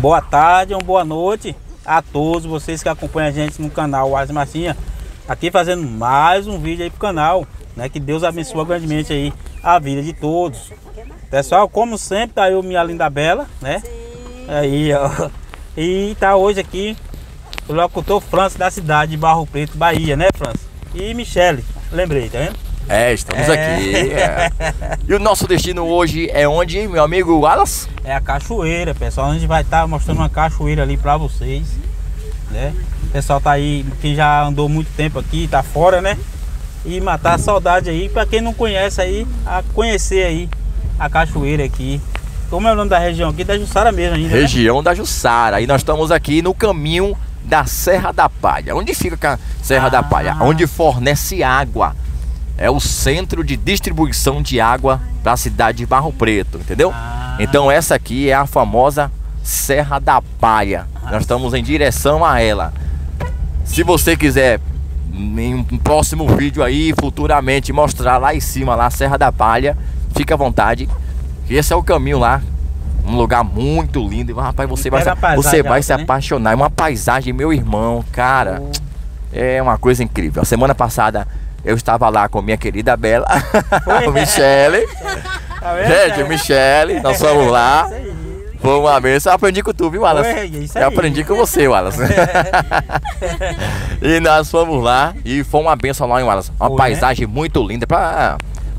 Boa tarde, uma boa noite a todos vocês que acompanham a gente no canal Wallace Martinha. Aqui fazendo mais um vídeo aí pro canal, né? Que Deus abençoe grandemente aí a vida de todos. Pessoal, como sempre, tá eu, minha linda Bela, né? Aí, ó. E tá hoje aqui o locutor França da cidade de Barro Preto, Bahia, né, França? E Michele, lembrei, tá vendo? Estamos aqui. E o nosso destino hoje é onde, meu amigo Wallace? É a cachoeira, pessoal. A gente vai estar mostrando uma cachoeira ali pra vocês, né? O pessoal tá aí, que já andou muito tempo aqui, tá fora, né? E matar a saudade aí, pra quem não conhece aí, a conhecer aí a cachoeira aqui. Como é o nome da região aqui? Da Jussara mesmo ainda, Região, né? da Jussara. E nós estamos aqui no caminho da Serra da Palha. Onde fica a Serra da Palha? Onde fornece água. É o centro de distribuição de água para a cidade de Barro Preto, entendeu? Então essa aqui é a famosa Serra da Palha. Nós estamos em direção a ela. Se você quiser em um próximo vídeo aí, futuramente, mostrar lá em cima, lá a Serra da Palha, fica à vontade. Esse é o caminho lá. Um lugar muito lindo. E, rapaz, você vai se apaixonar. É uma paisagem, meu irmão, cara. É uma coisa incrível. A semana passada eu estava lá com minha querida Bela, Michele. Gente, Michele, nós fomos lá. Foi uma benção. Eu aprendi com tu, viu, Wallace? Eu aprendi com você, Wallace. E nós fomos lá e foi uma benção lá em Wallace. Uma paisagem muito linda para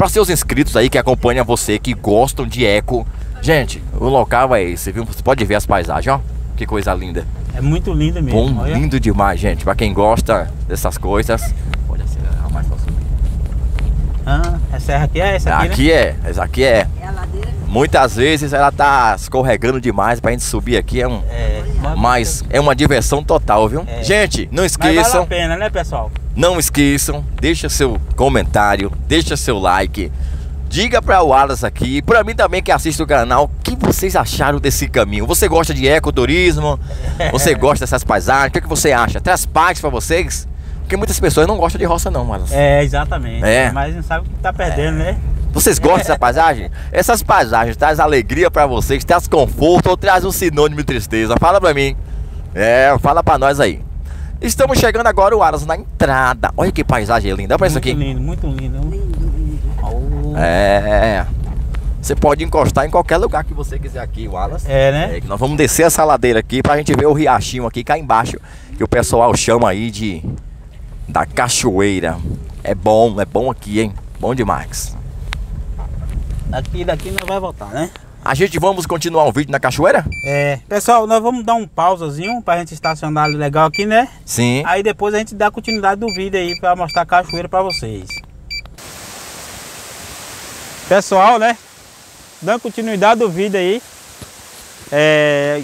seus inscritos aí que acompanham você, que gostam de eco. Gente, o local é esse, viu? Você pode ver as paisagens, ó. Que coisa linda. É muito linda mesmo. Bom, lindo demais, gente. Para quem gosta dessas coisas. Pode acelerar mais fácil. Essa serra aqui é essa aqui, aqui, né? Essa aqui é. É a ladeira. Muitas vezes ela tá escorregando demais pra gente subir aqui. Mas é uma diversão total, viu? Gente, não esqueçam. Mas vale a pena, né, pessoal? Não esqueçam, deixa seu comentário, deixa seu like. Diga para o Wallace aqui, para mim também que assiste o canal, o que vocês acharam desse caminho? Você gosta de ecoturismo? Você gosta dessas paisagens? O que você acha? Traz paz para vocês? Porque muitas pessoas não gostam de roça não, Wallace. Exatamente. Mas não sabe o que tá perdendo, né? Vocês gostam dessa paisagem? Essas paisagens traz alegria para vocês, traz conforto ou traz um sinônimo de tristeza? Fala para mim. Fala para nós aí. Estamos chegando agora, o Wallace, na entrada. Olha que paisagem linda, olha pra isso aqui. Muito lindo. Você pode encostar em qualquer lugar que você quiser aqui, Wallace. Né? Nós vamos descer essa ladeira aqui pra gente ver o riachinho aqui cá embaixo, que o pessoal chama aí da cachoeira. É bom aqui, hein? Bom demais. Daqui nós vai voltar, né? A gente vamos continuar o vídeo na cachoeira? Pessoal, nós vamos dar um pausazinho pra gente estacionar legal aqui, né? Sim. Aí depois a gente dá continuidade do vídeo aí pra mostrar a cachoeira pra vocês. Pessoal, né? Dando continuidade do vídeo aí.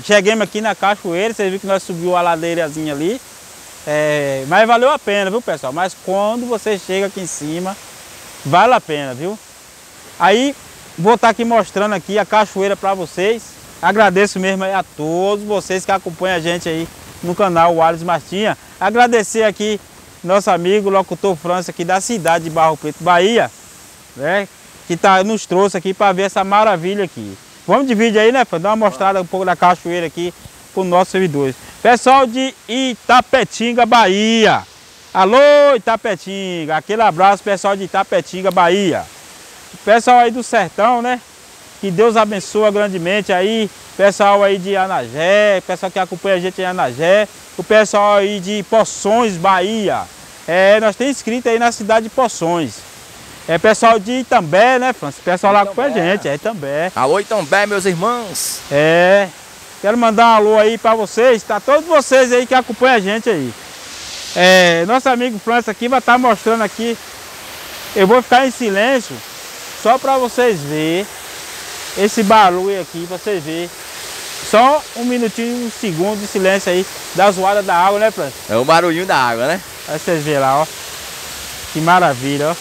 Chegamos aqui na cachoeira, vocês viram que nós subimos a ladeirazinha ali. Mas valeu a pena, viu, pessoal? Mas quando você chega aqui em cima, vale a pena, viu? Aí vou estar aqui mostrando aqui a cachoeira para vocês. Agradeço mesmo aí a todos vocês que acompanham a gente aí no canal Wallace Martinha. Agradecer aqui nosso amigo locutor França aqui da cidade de Barro Preto, Bahia, né? Que nos trouxe aqui para ver essa maravilha aqui. Vamos dividir aí, né, para dar uma mostrada um pouco da cachoeira aqui para os nossos seguidores. Pessoal de Itapetinga, Bahia. Alô, Itapetinga. Aquele abraço, pessoal de Itapetinga, Bahia. Pessoal aí do sertão, né? Que Deus abençoe grandemente aí. Pessoal aí de Anagé, pessoal que acompanha a gente em Anagé. O pessoal aí de Poções, Bahia. Nós temos inscrito aí na cidade de Poções. Pessoal de Itambé, né, França? Pessoal lá com a gente, Itambé. Alô, Itambé, meus irmãos. Quero mandar um alô aí pra vocês, tá? Todos vocês aí que acompanham a gente aí. Nosso amigo França aqui vai estar mostrando aqui. Eu vou ficar em silêncio só pra vocês verem esse barulho aqui, pra vocês verem. Só um minutinho, um segundo de silêncio aí da zoada da água, né, França? É o barulhinho da água, né? Aí vocês verem lá, ó. Que maravilha, ó.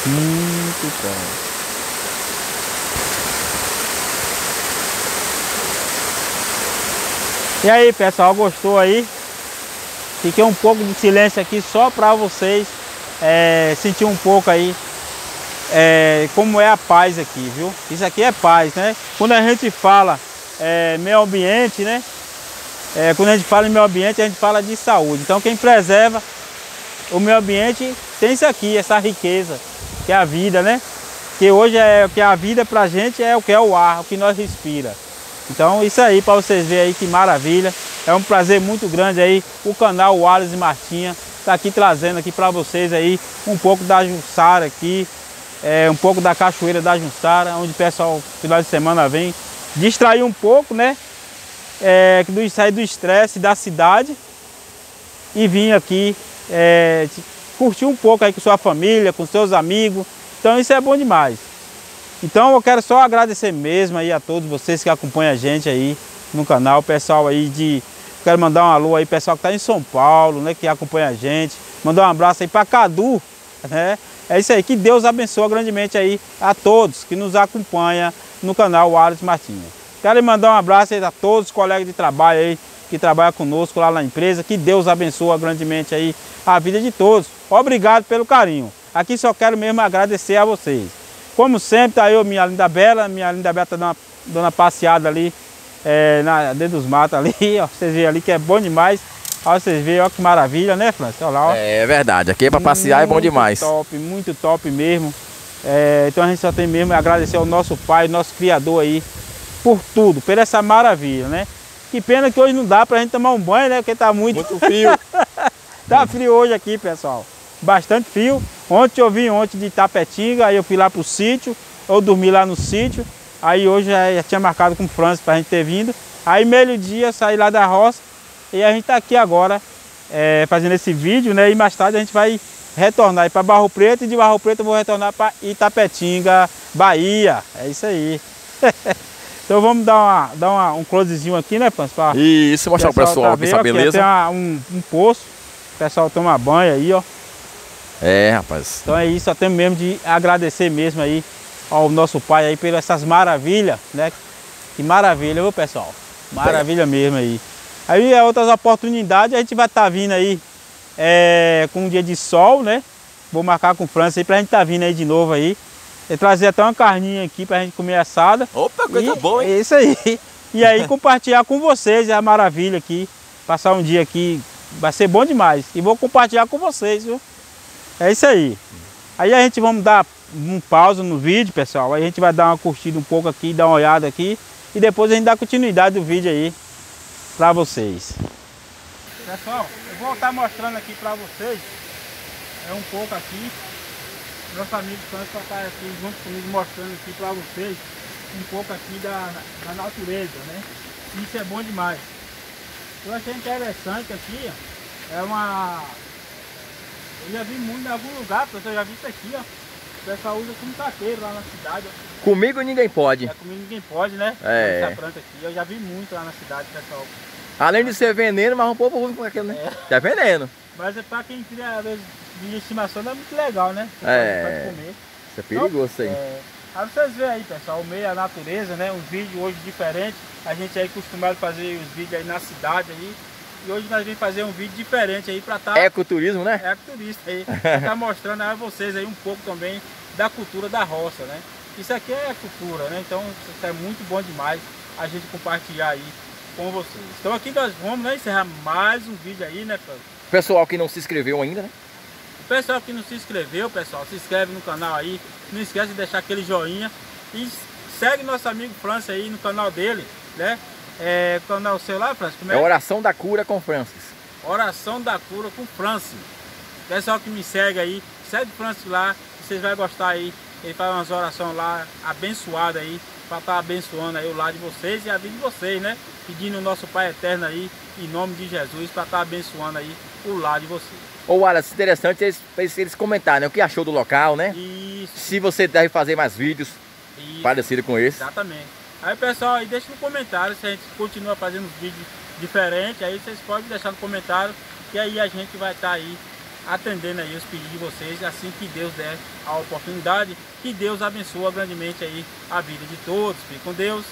Muito bom. E aí, pessoal, gostou aí? Fiquei um pouco de silêncio aqui só para vocês sentir um pouco aí como é a paz aqui, viu? Isso aqui é paz, né? Quando a gente fala meio ambiente, né? Quando a gente fala em meio ambiente, a gente fala de saúde. Então quem preserva o meio ambiente tem isso aqui, essa riqueza, que é a vida, né? Que hoje o que é a vida pra gente é o que é o ar, o que nós respira. Então isso aí, para vocês verem aí que maravilha. É um prazer muito grande aí, o canal Wallace Martinha tá aqui trazendo aqui para vocês aí um pouco da Jussara aqui, um pouco da Cachoeira da Jussara, onde o pessoal final de semana vem distrair um pouco, né? Sair do estresse da cidade e vir aqui curtir um pouco aí com sua família, com seus amigos. Então isso é bom demais. Então eu quero só agradecer mesmo aí a todos vocês que acompanham a gente aí no canal, pessoal aí quero mandar um alô aí, pessoal que está em São Paulo, né, que acompanha a gente. Mandar um abraço aí para Cadu, né? É isso aí, que Deus abençoe grandemente aí a todos que nos acompanham no canal Wallace Martinha. Quero mandar um abraço aí a todos os colegas de trabalho aí que trabalham conosco lá na empresa. Que Deus abençoe grandemente aí a vida de todos. Obrigado pelo carinho. Aqui só quero mesmo agradecer a vocês. Como sempre, tá eu, minha linda Bela tá dando uma passeada ali dentro dos matos ali, ó, vocês veem ali que é bom demais. Ó, vocês veem, ó que maravilha, né, Francis? Olha lá, ó. É verdade, aqui para passear é bom demais. Muito top mesmo. Então a gente só tem mesmo a agradecer ao nosso Pai, nosso Criador aí, por tudo, por essa maravilha, né? Que pena que hoje não dá pra gente tomar um banho, né? Porque tá muito frio. Tá frio hoje aqui, pessoal. Bastante frio. Ontem eu vim de Itapetinga, aí eu fui lá pro sítio, eu dormi lá no sítio. Aí hoje já tinha marcado com o Francis pra gente ter vindo. Aí meio-dia saí lá da roça e a gente tá aqui agora fazendo esse vídeo, né? E mais tarde a gente vai retornar aí para Barro Preto e de Barro Preto eu vou retornar para Itapetinga, Bahia. É isso aí. Então vamos dar um closezinho aqui, né, Francis? Isso, mostrar pro pessoal aqui essa beleza. Tem um poço, o pessoal toma banho aí, ó. Rapaz. Então é isso, só temos mesmo de agradecer mesmo aí ao nosso Pai aí pelas essas maravilhas, né? Que maravilha, viu, pessoal? Maravilha mesmo aí. Aí outras oportunidades a gente vai estar vindo aí com um dia de sol, né? Vou marcar com o Francis aí pra gente estar vindo aí de novo aí. E trazer até uma carninha aqui pra gente comer assada. Opa, coisa boa, hein? É isso aí. E aí compartilhar com vocês a maravilha aqui. Passar um dia aqui vai ser bom demais. E vou compartilhar com vocês, viu? É isso aí. Aí a gente vamos dar um pausa no vídeo, pessoal. Aí a gente vai dar uma curtida um pouco aqui, dar uma olhada aqui. E depois a gente dá continuidade do vídeo aí pra vocês. Pessoal, eu vou estar mostrando aqui pra vocês um pouco aqui. Nosso amigo Francis vai estar aqui junto comigo mostrando aqui pra vocês um pouco aqui da natureza, né? Isso é bom demais. Eu achei interessante aqui, ó, eu já vi muito em algum lugar, pessoal, eu já vi isso aqui, ó. O pessoal usa como taqueiro lá na cidade, ó. Comigo ninguém pode. Comigo ninguém pode, né? Essa planta aqui, eu já vi muito lá na cidade, pessoal. Além de ser veneno, mas um povo usa com aquilo, né? É veneno. Mas pra quem cria, às vezes, de estimação não é muito legal, né? Você pode comer. Isso é perigoso isso aí. Aí vocês veem aí, pessoal, o meio, a natureza, né? Um vídeo hoje diferente. A gente aí acostumado a fazer os vídeos aí na cidade aí. E hoje nós vamos fazer um vídeo diferente aí pra estar... Ecoturismo, né? Ecoturista aí. Pra estar mostrando a vocês aí um pouco também da cultura da roça, né? Isso aqui é cultura, né? Então isso é muito bom demais a gente compartilhar aí com vocês. Então aqui nós vamos, né, encerrar mais um vídeo aí, né, pessoal que não se inscreveu ainda, né? O pessoal que não se inscreveu, pessoal, se inscreve no canal aí. Não esquece de deixar aquele joinha. E segue nosso amigo Francis aí no canal dele, né? Canal seu lá, Francis? Como é? Oração da Cura com Francis. Oração da Cura com Francis. Pessoal que me segue aí, segue o Francis lá. Vocês vão gostar aí. Ele faz umas orações lá abençoadas aí. Para estar abençoando aí o lar de vocês e a vida de vocês, né? Pedindo o nosso Pai Eterno aí, em nome de Jesus, para estar abençoando aí o lar de vocês. Ô Wallace, interessante eles comentarem, né? O que achou do local, né? Isso. Se você deve fazer mais vídeos parecidos com esse. Exatamente. Aí pessoal, aí deixa no comentário se a gente continua fazendo vídeos diferentes. Aí vocês podem deixar no comentário que aí a gente vai estar aí atendendo aí os pedidos de vocês, assim que Deus der a oportunidade. Que Deus abençoe grandemente aí a vida de todos. Fique com Deus.